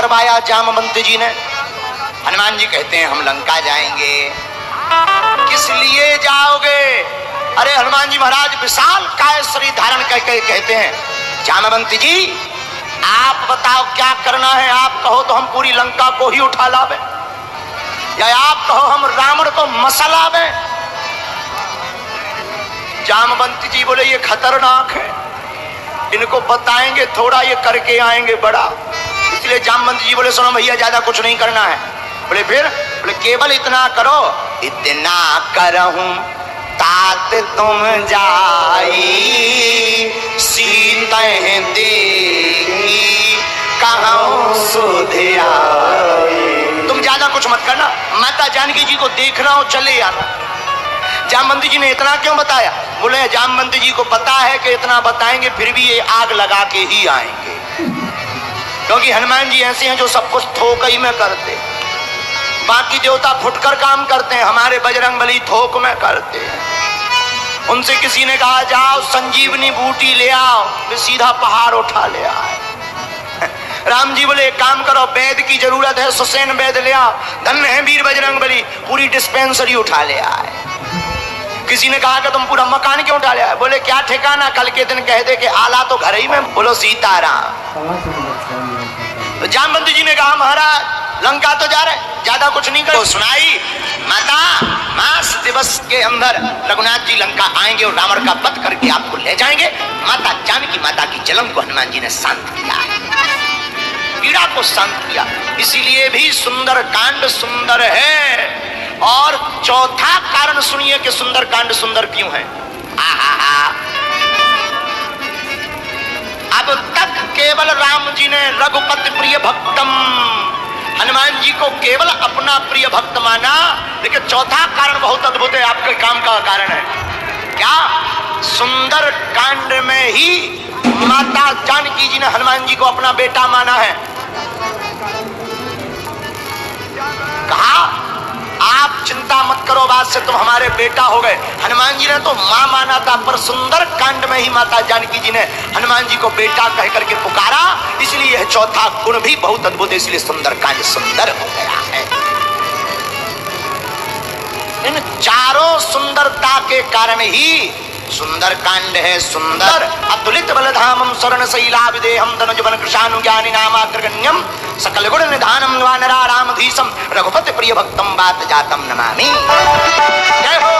करवाया जामवंत जी ने। हनुमान जी कहते हैं हम लंका जाएंगे। किस लिए जाओगे? अरे हनुमान जी महाराज विशाल काय शरीर धारण करके कहते हैं जामवंत जी आप बताओ क्या करना है? आप कहो तो हम पूरी लंका को ही उठा लावे, या आप कहो हम रावण को मसलावे। जामवंत जी बोले ये खतरनाक है, इनको बताएंगे थोड़ा, ये करके आएंगे बड़ा। इसलिए जामवंत जी बोले सुनो भैया ज्यादा कुछ नहीं करना है। बोले फिर? बोले केवल इतना करो, इतना करहूं तात तुम जाई सीता देगी कहूं सुधिया। तुम ज्यादा कुछ मत करना, माता जानकी जी को देखना हो चले आना। जामवंत जी ने इतना क्यों बताया? बोले जामवंत जी को पता है कि इतना बताएंगे फिर भी ये आग लगा के ही आएंगे, क्योंकि हनुमान जी ऐसे हैं जो सब कुछ थोक ही में करते। बाकी देवता फुटकर काम करते हैं, हमारे बजरंगबली थोक में करते हैं। उनसे किसी ने कहा जाओ संजीवनी बूटी ले आओ, तो सीधा पहाड़ उठा ले आए। राम जी बोले एक काम करो, वैद की जरूरत है, सुसैन वैद ले आओ। धन्य है वीर बजरंगबली, पूरी डिस्पेंसरी उठा ले आए। किसी ने कहा कि तुम पूरा मकान क्यों उठा ले आए? बोले क्या ठिकाना, कल के दिन कह दे कि आला तो घर ही में। बोलो सीताराम। तो जामवंत जी ने कहा महाराज लंका तो जा रहे, ज्यादा कुछ नहीं करो। सुनाई माता मास दिवस के अंदर रघुनाथ जी लंका आएंगे और रावण का वध करके आपको ले जाएंगे। माता जानकी माता की जलन को हनुमान जी ने शांत किया है, पीड़ा को शांत किया। इसीलिए भी सुंदर कांड सुंदर है। और चौथा कारण सुनिए कि सुंदर कांड सुंदर क्यों है। अब तक केवल राम जी ने रघुपति प्रिय भक्तम, हनुमान जी को केवल अपना प्रिय भक्त माना, लेकिन चौथा कारण बहुत अद्भुत है, आपके काम का कारण है। क्या? सुंदर कांड में ही माता जानकी जी ने हनुमान जी को अपना बेटा माना है। कहा आप चिंता मत करो, बात से तुम हमारे बेटा हो गए। हनुमान जी ने तो मां माना था, पर सुंदर कांड में ही माता जानकी जी ने हनुमान जी को बेटा कह करके पुकारा। इसलिए यह चौथा गुण भी बहुत अद्भुत है, इसलिए सुंदर कांड सुंदर हो गया है। इन चारों सुंदरता के कारण ही सुंदर कांड है सुंदर। अतुलित बलधामम स्वर्ण शैला विदेहम धनुजवन कृशानु ज्ञानी नामाग्रगण्यम सकल गुण निधानम वानरा रामधीशम रघुपति प्रिय भक्तम बात जातम नमामि। जय हो।